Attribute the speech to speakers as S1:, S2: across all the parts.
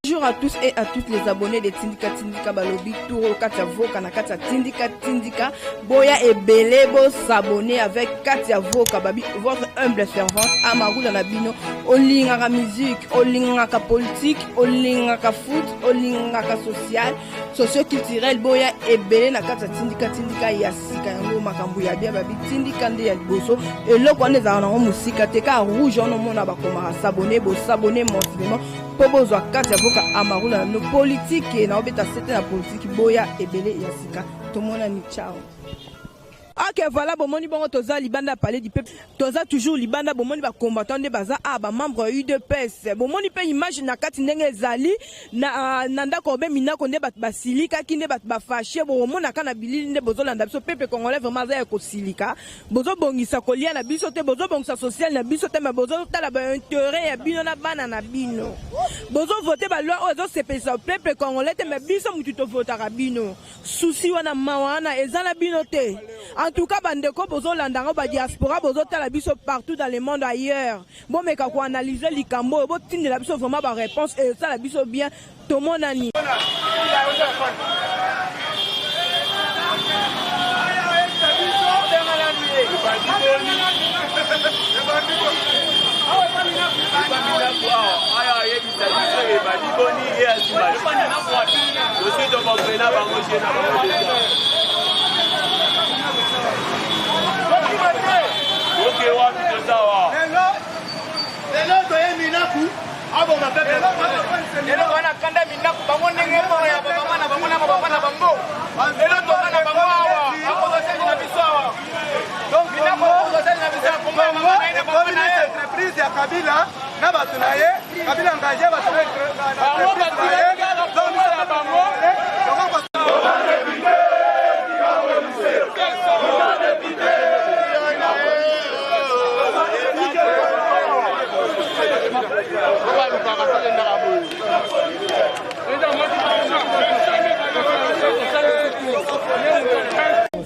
S1: Bonjour à tous et à toutes les abonnés de Tindika Tindika Balobi Touro Katia Voka na Katia Tindika Tindika Boya et Belebo s'abonner avec Katia Voka Babi, votre humble servante Amarou dans la bino. Olingaka musique, olingaka politique, olingaka foot, olingaka social, socio-culturel. Boya et Belé na Katia Tindika Tindika Yasika yango makambu ya bia Babi Tindika nde ya boso. Et là quand les arnaques musika teka rouge on mona bakoma s'abonner, bo s'abonner mensuellement. Pobozo Katia Voka Amarou na no politique et na obeta c'était la politique Boya et Belé Yasika. Tout le monde ni ciao. Ok voilà bomoni bongo toza libanda parler du peuple toza toujours libanda bomoni ba combattant de baza ba membre UDPS bomoni pe image na kati ndenge ezali na nanda ko be minako nde bat basilika kinde bat ba fâché bomona kana bilili nde bozolanda biso peuple congolais vraiment za ko silika bozo bongisa kolia na biso te bozo bongisa social na biso te mais bozo tala ba intérêt ya bino na bana na bino bozo voter ba loi ozo sepesa peuple congolais te mais biso mutu to votera bino souci wana mawana ezana bino te. En tout cas, bandeko bozo landanga ba diaspora bozo tala biso partout dans le monde ailleurs. Bon mais kako analyser likambo bo tinde la biso vraiment ba réponse et ça la biso bien tout le monde ani.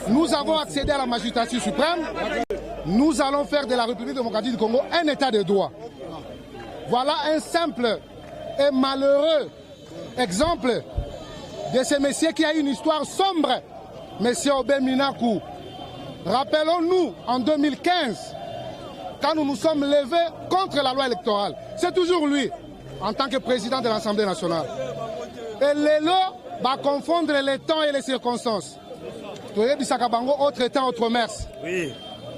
S2: Nous avons accédé à la magistrature suprême. Nous allons faire de la République démocratique du Congo un état de droit. Voilà un simple et malheureux exemple de ce monsieur qui a une histoire sombre, monsieur Obé Minakou. Rappelons-nous, en 2015, quand nous nous sommes levés contre la loi électorale, c'est toujours lui, en tant que président de l'Assemblée nationale. Et Lelo va confondre les temps et les circonstances. Autre temps, autre mers. Oui.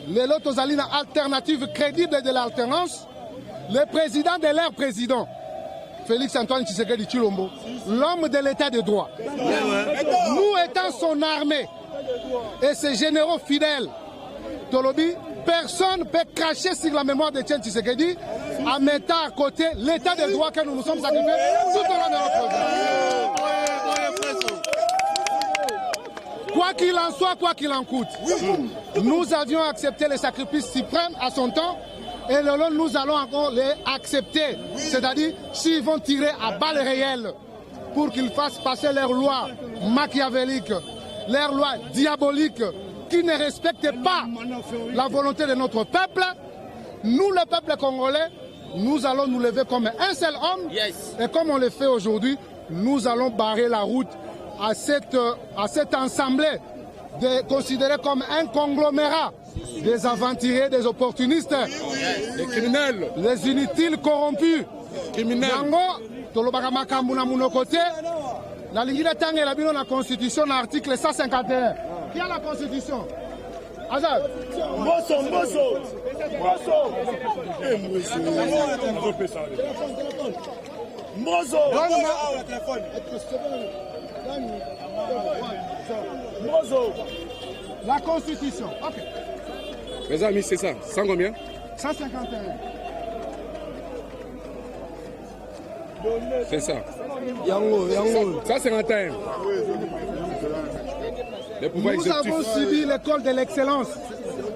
S2: Lelo Tozalina, alternative crédible de l'alternance, le président de leur président, Félix Antoine Tshisekedi Tshilombo, l'homme de l'état de droit. Nous étant son armée et ses généraux fidèles, Tolobi, personne ne peut cracher sur la mémoire de Tien Tshisekedi en mettant à côté l'état de droit que nous nous sommes sacrifiés tout au long de notre vie. Quoi qu'il en soit, quoi qu'il en coûte, nous avions accepté les sacrifices suprêmes à son temps et nous allons encore les accepter. C'est-à-dire, s'ils vont tirer à balles réelles pour qu'ils fassent passer leurs lois machiavéliques, leurs lois diaboliques, qui ne respectent pas la volonté de notre peuple, nous, le peuple congolais, nous allons nous lever comme un seul homme. Et comme on le fait aujourd'hui, nous allons barrer la route à cette assemblée considérée comme un conglomérat des aventuriers, des opportunistes, des criminels, les inutiles corrompus. La ligne de la Constitution, l'article 151. Qui a la Constitution? Azad. Mosso. La Constitution. Ok.
S3: Les amis, c'est ça. 100 combien?
S2: 151.
S3: C'est ça.
S4: Yango.
S3: 151. Les pouvoirs
S2: Nous
S3: exécutifs.
S2: avons subi l'école de l'excellence.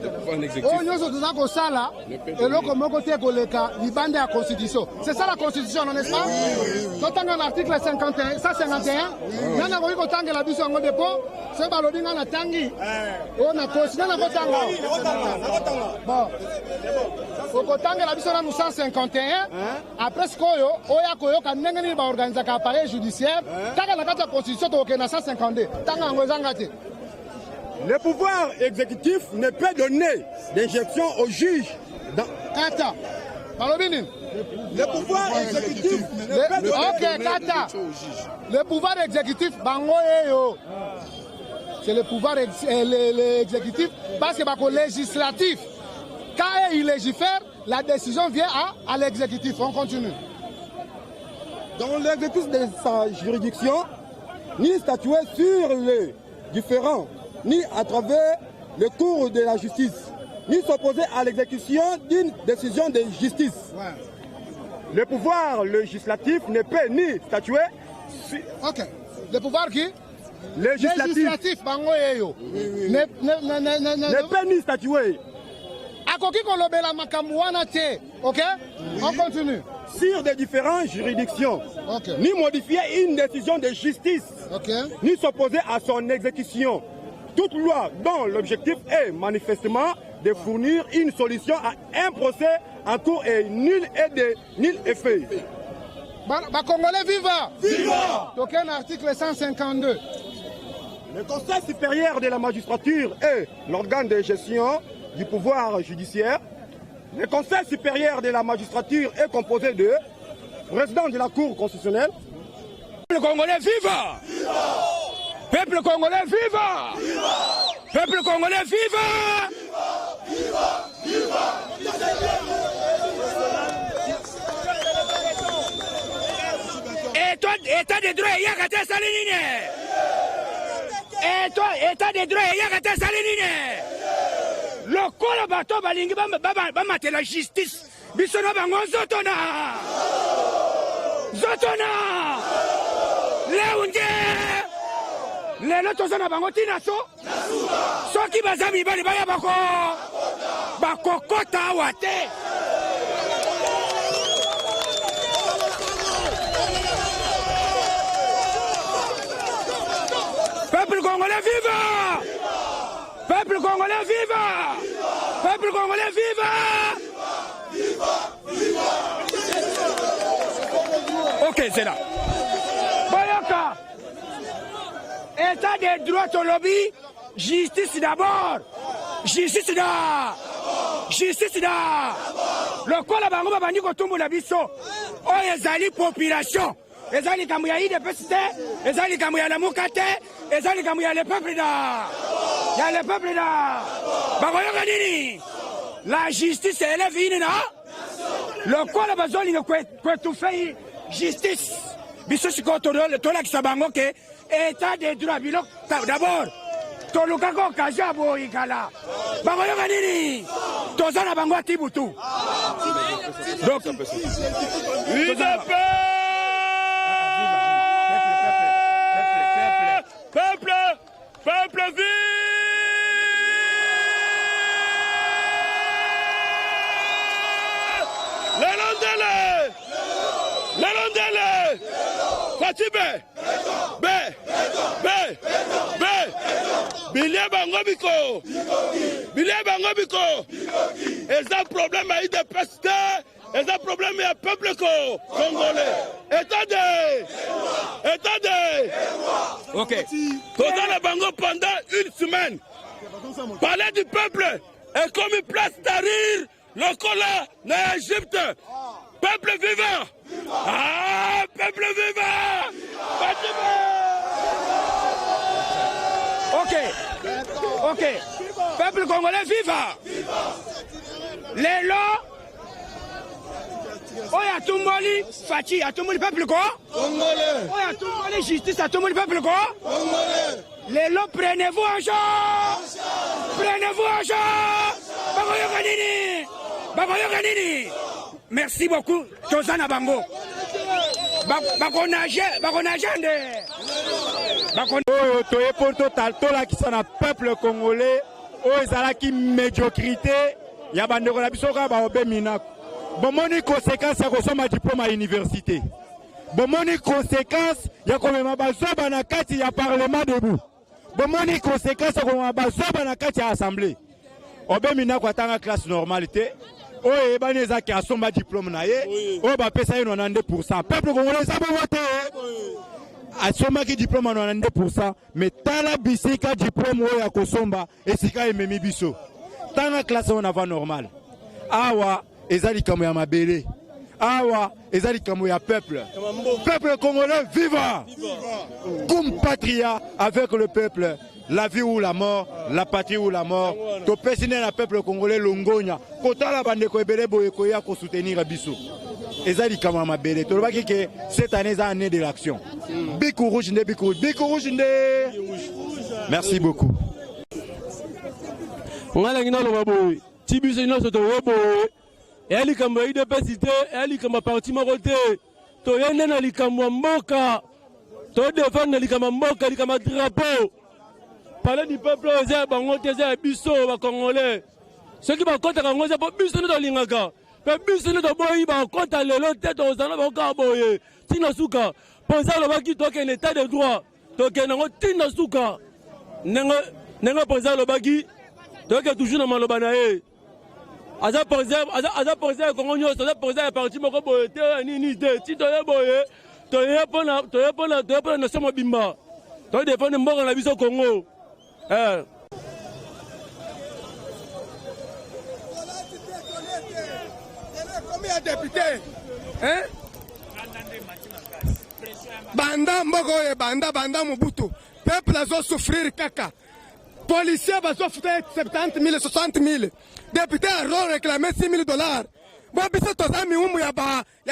S3: Les pouvoirs exécutifs.
S2: Oh, nous avons ko sala et l'autre côté koleka libande la constitution. C'est ça la constitution, non n'est-ce pas? D'autant qu'en article 51, 151, nana ko ko tanga la biso ngo dépôt, c'est balobi na tangi. Oh na constitution na ko tanga. Bon. Ko tanga la biso na 151, après ce koyo, oya koyo ka ndenge ni ba organiser ka appareil judiciaire, taka na kata constitution to ke na 152. Tanga ngo zangate.
S4: Le pouvoir exécutif ne peut donner d'injection au juge.
S2: Kata. Balobini.
S4: Le pouvoir exécutif ne peut donner
S2: Ok, Kata. Le pouvoir exécutif, bangoyeyo. C'est le pouvoir exécutif parce que le législatif, quand il légifère, la décision vient à l'exécutif. On continue.
S4: Dans l'exécutif de sa juridiction, ni statuer sur les différents, ni à travers le cours de la justice, ni s'opposer à l'exécution d'une décision de justice.
S2: Ouais.
S4: Le pouvoir législatif ne peut ni statuer sur...
S2: Ok. Le pouvoir qui?
S4: Législatif
S2: bangoyeyo.
S4: ne peut ni statuer
S2: Akoki kolobela makambo wana te. Ok? On continue.
S4: sur des différentes juridictions,
S2: Ok.
S4: ni modifier une décision de justice,
S2: Ok.
S4: ni s'opposer à son exécution. Toute loi dont l'objectif est manifestement de fournir une solution à un procès en cours et nul effet.
S2: Congolais, viva! Viva! Donc un article 152.
S4: Le Conseil supérieur de la magistrature est l'organe de gestion du pouvoir judiciaire. Le Conseil supérieur de la magistrature est composé de président de la Cour constitutionnelle.
S5: Peuple congolais, viva! Peuple congolais, viva! Peuple congolais, viva! Et toi, état de droit, il y a qu'à te salininer. Et toi, état de droit, il y a qu'à te salininer. Le col bateau balingi bamate la justice. Bisono bango zotona. Zotona. Leunge. Lelo tozana bango tina so. Soki bazami bali baya bako. Bakokota wate. Peuple congolais viva! Peuple congolais viva! Peuple congolais viva! Ok, c'est là. Boyoka! État des droits au lobby, justice d'abord! Justice d'abord! Justice d'abord! Le quoi la bango babandi kotumbu la biso? Oh, ezali population! Ezali kamuya IDPS, ezali kamuya lamuka te, ezali kamuya le peuple da. Ya le peuple da. Bakoyoka nini? La justice élève inina. Le quoi la bazoli ne kwetu fait justice. Biso siko tola kisabango ke état des droits bilok d'abord. Toluka ko kajabo ikala. Bakoyoka nini? Tozana bango atibutu. Donc UDP Peuple vive! Les Rondelles! Fatibé! B! Bilia Bangobiko! Bilia Bangobiko! Et ça problème à IDPS, et ça problème à peuple congolais. Attendez! Ok. Toza la bango pendant une semaine. Parler du peuple est comme une place d'arrir le cola dans l'Égypte. Peuple vivant. Ah, peuple vivant. Ok. Peuple congolais vivant. Les lois. Oya tumboli fachi atumboli peuple quoi? Congolais. Oya tumboli justice atumboli peuple quoi? Congolais. Les lots prenez-vous en charge. Prenez-vous en charge. bakoyoka nini? Merci beaucoup. Tozana bango. Bakonage nde.
S6: Oyo toye pour total tola qui sont un peuple congolais. Oyo ezala ki médiocrité ya bandeko na biso ka ba obe minako. Bomoni conséquence ya kosoma diplôme à université. Bomoni conséquence ya komema bazoba na kati ya parlement debout. Bomoni conséquence ya komema bazoba na kati ya assemblée. Obe minako atanga classe normalité. Oyo ebani ezaki asomba diplôme na ye. Oyo bapesa ye 92%. Peuple congolais ça peut voter. Asomba ki diplôme à 92%. Mais tala bisika diplôme oyo ya kosomba esika ememi biso. Tanga classe on avant normal. Awa ezali kamo ya mabele. Awa ezali kamo ya peuple. Peuple congolais viva. Comme patria avec le peuple. La vie ou la mort, la patrie ou la mort. To pesine na peuple congolais longonya. Kotala bandeko ebele boyeko ya ko soutenir biso. Ezali kamo ya mabele. To lobaki ke cette année est année de l'action. Bikou rouge nde bikou rouge nde. Merci beaucoup.
S7: Ngalangi na loba boy. Tibiso ino soto boy. Eli kamba idepesite, eli kamba parti marote. To yende na likamwa mboka. To défendre likamwa mboka, likamwa drapeau. Parler du peuple aux bango teze biso ba congolais. Ceux qui ba konta kango za biso no lingaka. Pe biso no boyi ba konta lelo tete ozana ba ka boye. Tina suka. Pensa lo ba ki to ken état de droit. To ken ngo tina suka. Nenga pensa lo ba ki to ke toujours na maloba na e. Aza pensa kongo nyoso, aza pensa parti moko boye te ni te. Ti to ye boye. To ye pona na somo bimba. To défendre mboka na biso Congo.
S5: Combien de députés? Hein? Banda mboko ye banda Mobutu. Peuple a souffrir kaka. Policiers va souffrir 70 000, 60 000. Députés a réclamé $6 000. Bon, biso tozami umu ya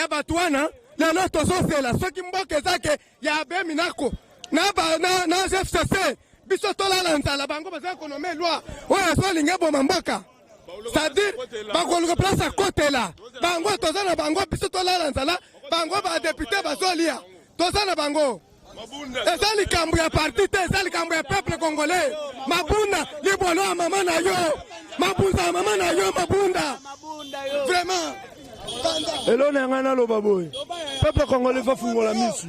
S5: batuana. Lelo tozosela. Soki mboke zake ya be minako. Na FCC. Biso tolala nzala bango baza konome loi. Oya so linge boma mboka. C'est-à-dire bakoluka place à côté là. Bango tozana bango biso tolala nzala. Bango ba député bazolia. Tozana bango. Ezali kambu ya parti te, ezali kambu ya peuple congolais. Mabunda libolo ya mama na yo. Mabunda mama na yo mabunda. Vraiment.
S7: Elo ngana lo baboy. Peuple congolais va fungola misu.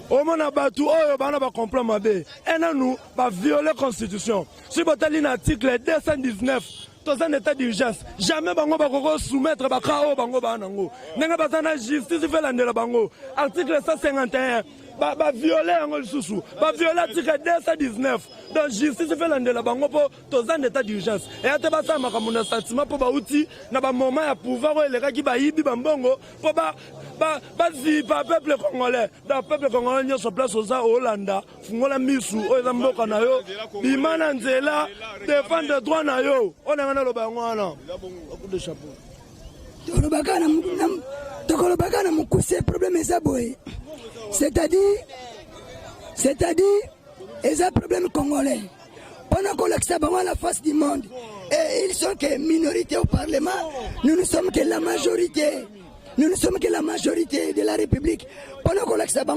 S7: Omona batu oyo bana ba complot mabe. Ena nous ba violer constitution. Si botali na article 219 dans un état d'urgence, jamais bango ba koko soumettre ba kao bango ba nango. Nenga bazana justice fait landela bango. Article 151 ba violer ngo lisusu. Ba violer article 219. Donc justice fait landela bango po dans un état d'urgence. Et ate ba sa makamuna sentiment po ba outil na ba moment ya pouvoir o eleka ki ba yibi ba mbongo po ba peuple congolais. Dans peuple congolais n'y a sur place aux Hollanda. Fungola misu o eza mboka na yo. Bimana nzela défendre droit na yo. On a ngana lo ba ngwana. Coup de chapeau.
S8: Tokolo na mukuse problème eza boye. C'est-à-dire eza problème congolais. Pendant qu'on l'accepte à la face du monde et ils sont que minorité au parlement, nous ne sommes que la majorité. Nous ne sommes que la majorité de la République. Pendant qu'on l'accepte à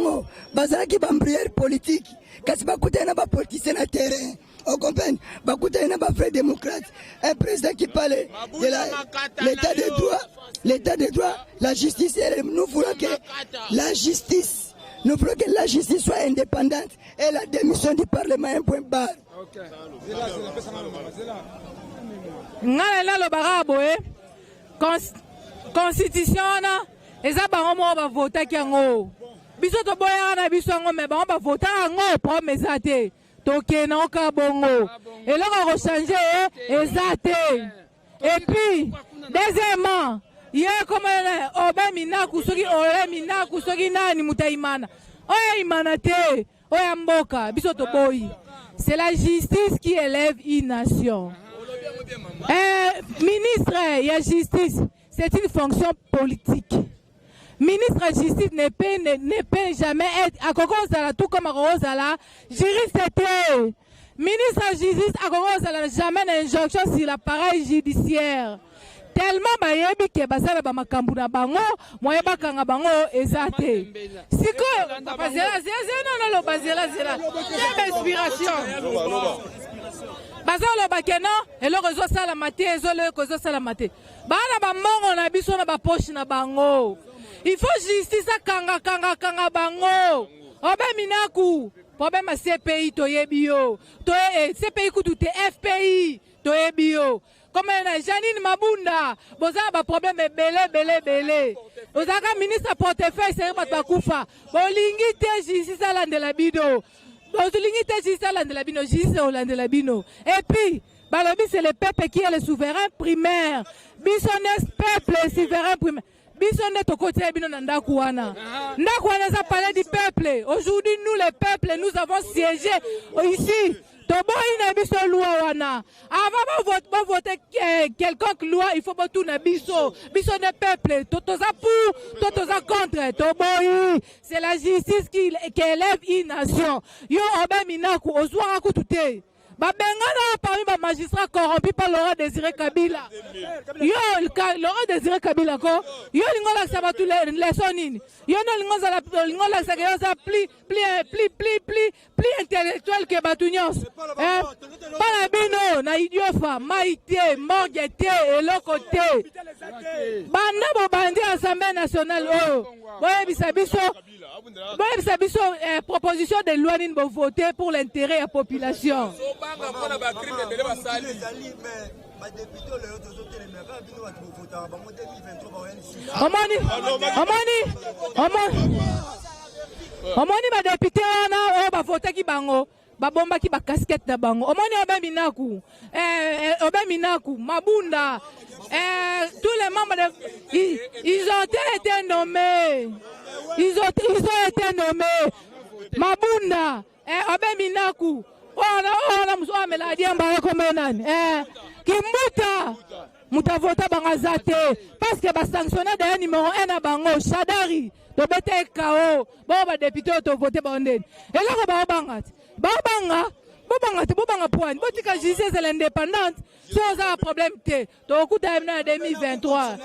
S8: bazala qui bambrière politique, kasi bakuta na ba politicien na terrain. On comprend, bakuta na ba vrai démocrate, un président qui parle de l'état de droit, la justice. Nous voulons que la justice soit indépendante et la démission du Parlement un point barre.
S9: Ngala lo barabo constitution na eza bango mo ba voter ki ngo. Biso to boya na biso ngo me bango ba voter ngo promesse te. To kena ka bongo. Et là on va changer exact. Et puis deuxièmement, hier comme obe minaku soki ole minaku soki nani mutaimana. Oya imana te, oya mboka biso to boyi. C'est la justice qui élève une nation. Ministre, il y a justice. C'est une fonction politique. Ministre de justice ne peut jamais être à Kokosala, tout comme à Kokosala, juriste. ministre de la justice a jamais d'injonction sur l'appareil judiciaire. Tellement bayebi ke basala ba makambu na bango moye bakanga bango ezate siko bazela non lo bazela inspiration bazalo bakeno eloko zo sala mate ezole ko zo sala mate bana ba mongo na biso na ba poche na bango il faut justice kanga bango obe minaku problème CPI toyebi yo to CPI kutu te FPI toyebi yo. Comme Janine Mabunda, vous avez un problème belé. Vous avez un ministre portefeuille, c'est un koufa. Vous avez justice à l'Andelabino. Vous avez justice à l'Andelabino, justice à l'Andelabino. Et puis, Balobi, c'est le peuple qui est le souverain primaire. Bisonnes peuple, souverain primaire. Bisonne au côté de Ndakouana. Ndakouana, ça parlait du peuple. Aujourd'hui, nous, les peuples, nous avons siégé ici. Avant de voter quelconque loi, il faut voter une biso. Biso de peuple. Totoza pour, totoza contre. Toboyi. C'est la justice qui élève une nation. Yo obe minaku, ozwa tout. Bengana parmi les magistrats corrompus par Laurent Désiré Kabila. Yo, Laurent Désiré Kabila, yo, l'ingola ça va tous les sonines. Yo, l'ingola ça va plus intellectuel que Batunios. Palabino, na idiofa, maïté, morgueté, et l'ocoté. Banda bandi Assemblée nationale, oh. Proposition de loi n'est pas votée pour l'intérêt de la population. Omoni ba député on va voter qui bango ba bomba qui ba casquette na bango omoni obe minaku Mabunda tous les membres ils ont été nommés. Ils ont été nommés. Mabunda, Obe Minaku, Kimuta, Mutavota Bangazate, parce que va sanctionner des numéro 1 à Bango, Chadari, de Bete Kao, Boba député au voté Banden. Et là, Babanga, point. Botika justice c'est l'indépendante. Si on a un problème, donc coup d'amener 2023,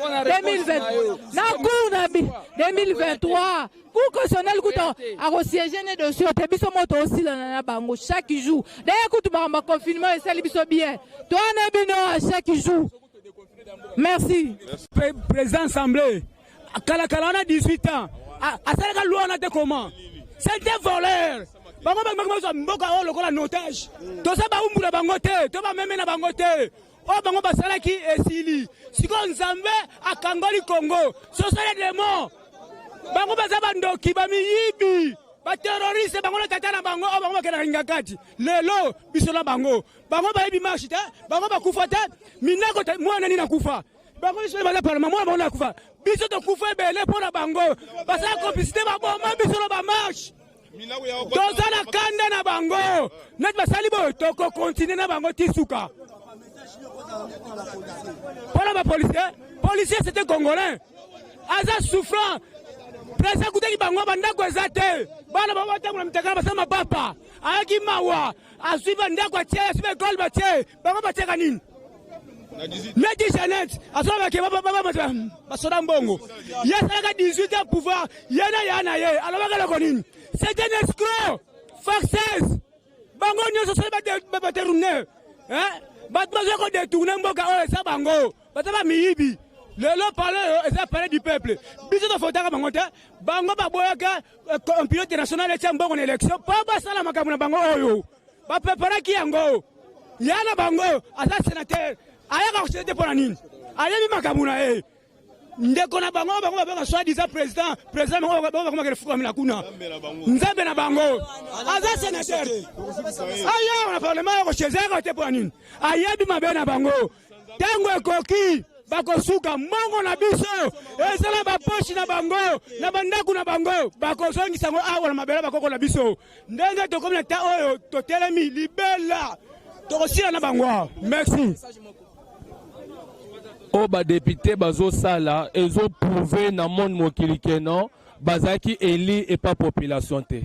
S9: 2023, coup constitutionnel, coup à siéger de sur tes bisous moto aussi dans la bango chaque jour. D'ailleurs, coup de confinement et ça les bisous bien. Toi, Nabino à chaque jour. Merci.
S5: Président Assemblée, à Kalakalana 18 ans, à Salaka loi on a été comment? C'était voleur. Bango mboka o lokola notage toza ba umbula bango te to ba meme na bango te o bango basala ki esili siko nzambe akangoli Congo sosale demo bango baza bandoki ba miyibi ba terroriste bango na tata na bango o bango bakena ngakati lelo bisola bango ba yibi marche te bango bakufa te minako mwana nini nakufa bango biso ba parlement mwana bango nakufa biso to kufa ebele pona bango basala complicité ba bomba biso ba marche Doza la kanda na bango. Net basali bo toko continue na bango tisuka. Pour la policier c'était congolais. Aza souffrant. Presa kutaki bango banda ko ezate. Bana baba tangu mtakana basama papa. Aki mawa. Asuiva ndako atie, asuiva école batie. Bango batie kanini? Meti Janet, asoma ke baba basoda mbongo. Yesaka 18 ans pouvoir. Yana ye. Alors bakala konini? C'est un escroc, farceuse. Bango nyoso so ba terune. Batmazo ko détourner mboka o esa bango. Bataba miyibi. Lelo parler du peuple. Biso to fotaka bango te. Bango ba boyaka un pilote national et mbongo na élection. Pa ba sala makambo na bango oyo. Ba prepara ki yango. Yana bango asa sénateur. Aya ka chete pour nini? Aya mi makambo na ndeko na bango ba soi-disant président ba ke fuka mina kuna nzambe na bango aza sénateur aya na parlement ko chezeka te pour nini aya bi mabe na bango tango ekoki bakosuka mbongo na biso ezala ba poche na bango na bandaku na bango bakosongisa ngo awa na mabela bakoko na biso ndenge to comme ta oyo to telemi libela to kosila na bango. Merci.
S10: O ba député bazo sala ezo prouver na monde mokili keno bazaki eli et pas population te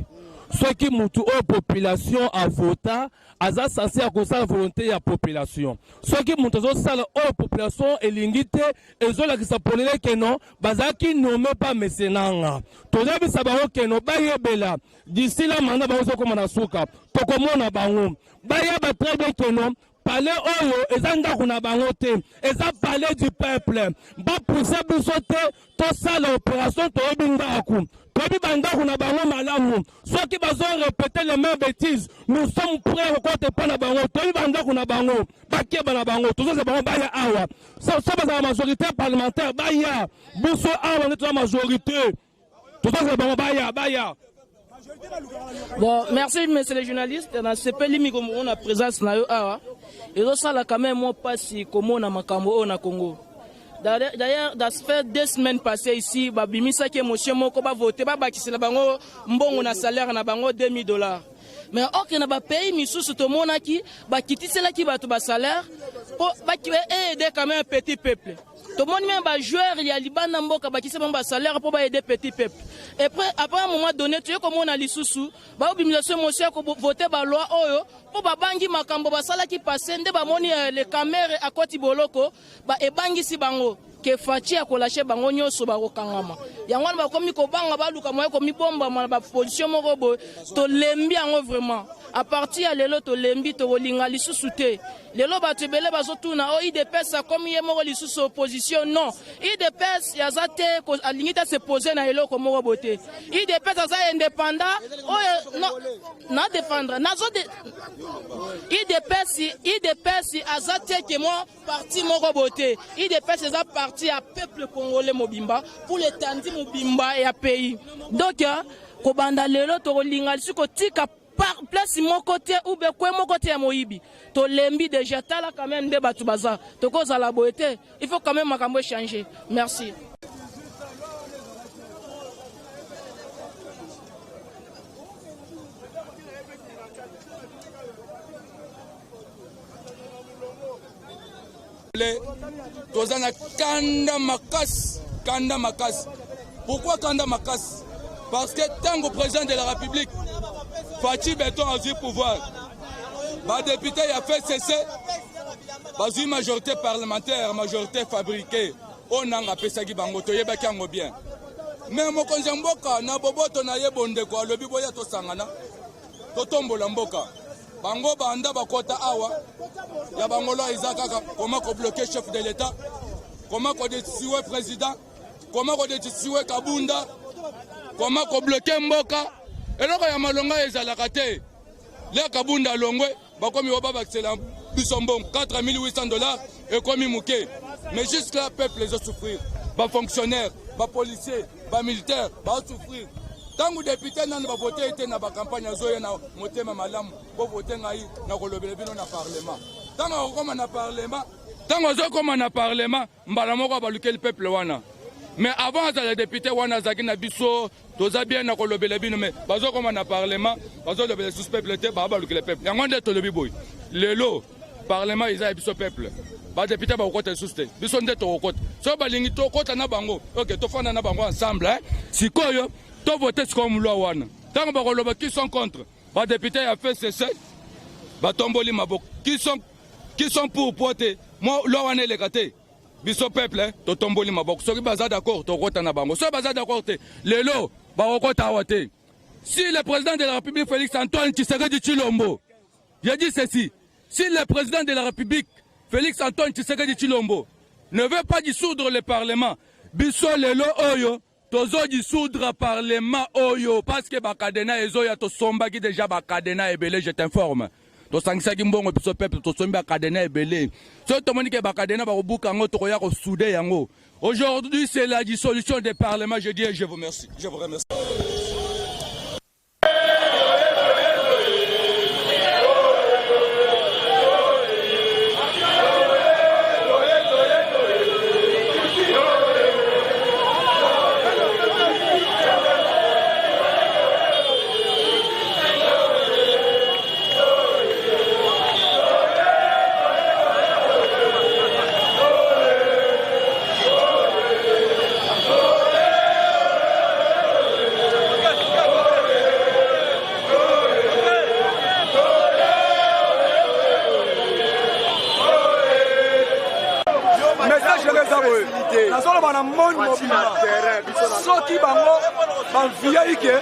S10: soit qui mutu au population a vota aza censé à cause de la volonté ya population soit qui mutu zo sala au population elingite ezola ki sa polele que non bazaki nommé pas mesenanga toza bisa bango que non bayebela d'ici là manda bango zo komana suka tokomona bango bayeba très bien que non parler oyo eza ndako na bango te eza parler du peuple ba pousser biso te to sala opération to ebindaku tobi bandako na bango malamu soit qui bazo répéter les mêmes bêtises nous sommes prêts à côté pas na bango tobi bandako na bango bakeba na bango tout ça bango baya awa ça la majorité parlementaire baya biso awa notre majorité tout ça bango baya.
S11: Bon, merci monsieur les journalistes. Dans ce pays, on a présence na yo awa. Et ça là quand même moi pas si comme on a makambo na Congo. D'ailleurs, ça fait 2 semaines passées ici, babimisa que monsieur moko ba voter ba bakisela bango mbongo na salaire na bango $2000. Mais ok na ba pays misusu to monaki ba kitisela ki ba to ba salaire pour ba aider quand même un petit peuple. Tout le monde même ba joueur il y a Liban mboka ba kisela ba salaire pour ba aider petit peuple. Et après un moment donné, tu sais comment on a lisusu, ba obimisa monsieur ko voter ba loi oyo pour ba bangi makambo ba sala ki passer nde ba moni les caméras à côté boloko ba e bangi si bango ke fachi ya kolashe bango nyoso ba kokangama yango ba komi ko banga ba luka moyo komi bomba ma ba position moko bo to lembi yango vraiment à partir ya lelo to lembi to linga lisusu te lelo ba tebele bazotuna o IDPS comme ye moko lisusu opposition non IDPS ya zate ko alingita se poser na eloko moko bote IDPS za indépendant o non na défendre na zo de IDPS azate ke moi parti moko bote IDPS za parti à peuple congolais mobimba pour les tandi mobimba et à pays donc ko banda lelo to linga lisusu ko tika par place mon côté ou be quoi mon côté à moibi to lembi déjà tala quand même de batu baza to cause à la beauté il faut quand même makambo changer merci.
S12: Tozana kanda makas. Pourquoi kanda makas? Parce que tant que président de la République Fachi Béton a eu pouvoir, le député a fait cesser une majorité parlementaire, majorité fabriquée. On a appelé ça Bango, to yeba kango bien. Mais mon konjamboka na boboto na yebonde ko lobi boya to sangana. To tombola mboka. Bango banda bakota awa. Ya bangolo izaka comment ko bloquer chef de l'État? Comment ko détruire président? Comment ko détruire Kabunda? Comment ko bloquer mboka? Et là, il y a malonga ezalaka te. Le Kabunda longwe, bakomi obaba excellent bisombo $4,800 et komi muke. Mais juste là, peuple les a souffrir. Ba fonctionnaires, ba policiers, ba militaires, ba souffrir. Tant que député n'a pas voté était na ba campagne zoya na motema malamu pour voter ngai na kolobela bino na parlement. Tant que comme na parlement, tant que comme na parlement, mbala moko ba luka le peuple wana. Mais avant les députés wana zaki na biso toza bien na kolobela bino mais bazo comme na parlement bazo le sous peuple te ba luka le peuple. Yango nde to lobi boy. Lelo parlement ils a biso peuple. Ba député ba okota sous te. Biso nde to okota. So ba lingi to okota na bango. OK, to fana na bango ensemble hein. Sikoyo to voter comme loi wana. Tant ba koloba qui sont contre. Ba député a fait cesser. Ba tomboli maboko. Qui sont pour porter. Moi loi wana le gâté. Biso peuple to tomboli maboko soki baza d'accord to kota na bango so baza d'accord te lelo ba okota wate si le président de la République Félix Antoine Tshisekedi Tshilombo j'ai dit ceci si le président de la République Félix Antoine Tshisekedi Tshilombo ne veut pas dissoudre le parlement biso lelo oyo tozo dissoudre parlement oyo parce que bakadena ezoya to sombaki déjà bakadena ebele je t'informe to sangisaki mbongo biso peuple to sombi bakadena ebele so to moni ke bakadena ba kobuka ngo to ya ko souder yango aujourd'hui c'est la dissolution des parlements je dis je vous remercie je vous remercie.
S4: toloba na monde mobima soki bango baviyai ke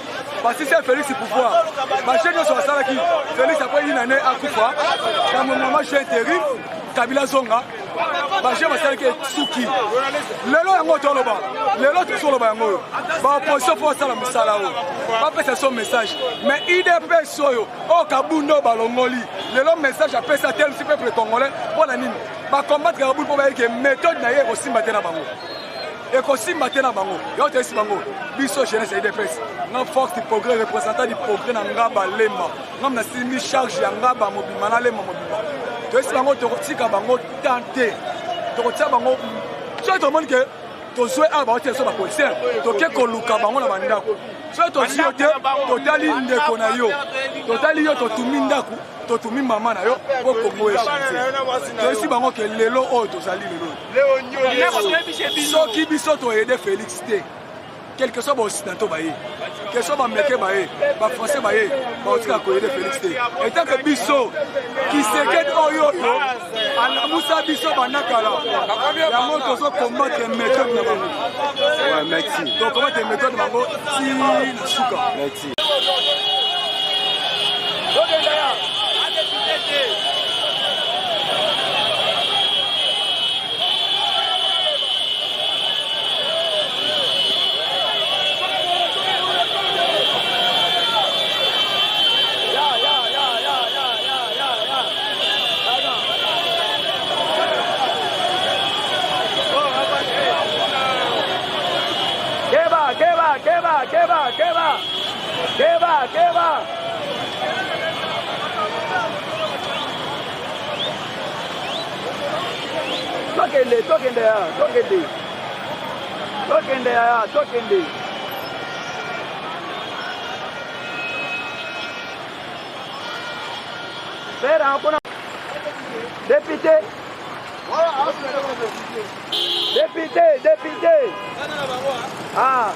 S4: basisi ya Félix pouvoir baje nyonso basalaki Félix apres une année akufa na moment juin intérim Kabila zonga baje basalaki suki lelo yango toloba lelo tozoloba yango baopposition fo basala mosala oyo bapesa so message mais IDPS oyo oyo kabundo balongoli lelo message apesa tel si peuple congolais mpona nini bakombattre kabulu mpo bayeke méthode na ye ekosimba te na bango ekosimba te na bango yo toyesi bango biso jeunesse ya IDPS nga force du progrès représentant du progrès na ngaba lemba ngam nasimbi charge ya ngaba mobima na lemba mobima toyesi bango tokotika bango tante tokotia bango soki tomoni ke tozwe awa baotia so bapolisiere toke koluka bango na bandako soki tozi yo te totali ndeko na yo totali yo totumi ndako totumi mama na yo po kongo echange toyesi bango ke lelo oyo tozali lelo soki biso toyede Félix te quel que soit baoccidentaux baye que soit bameke baye bafrançais baye baotika koyede Félix te etant que biso Kisekedi oyo alamusa biso banakala yango tozokombattre méthode na bango tokombattre méthode na bango ti na suka.
S5: ¿Qué va? Tóquenle. Espera, député. Ah.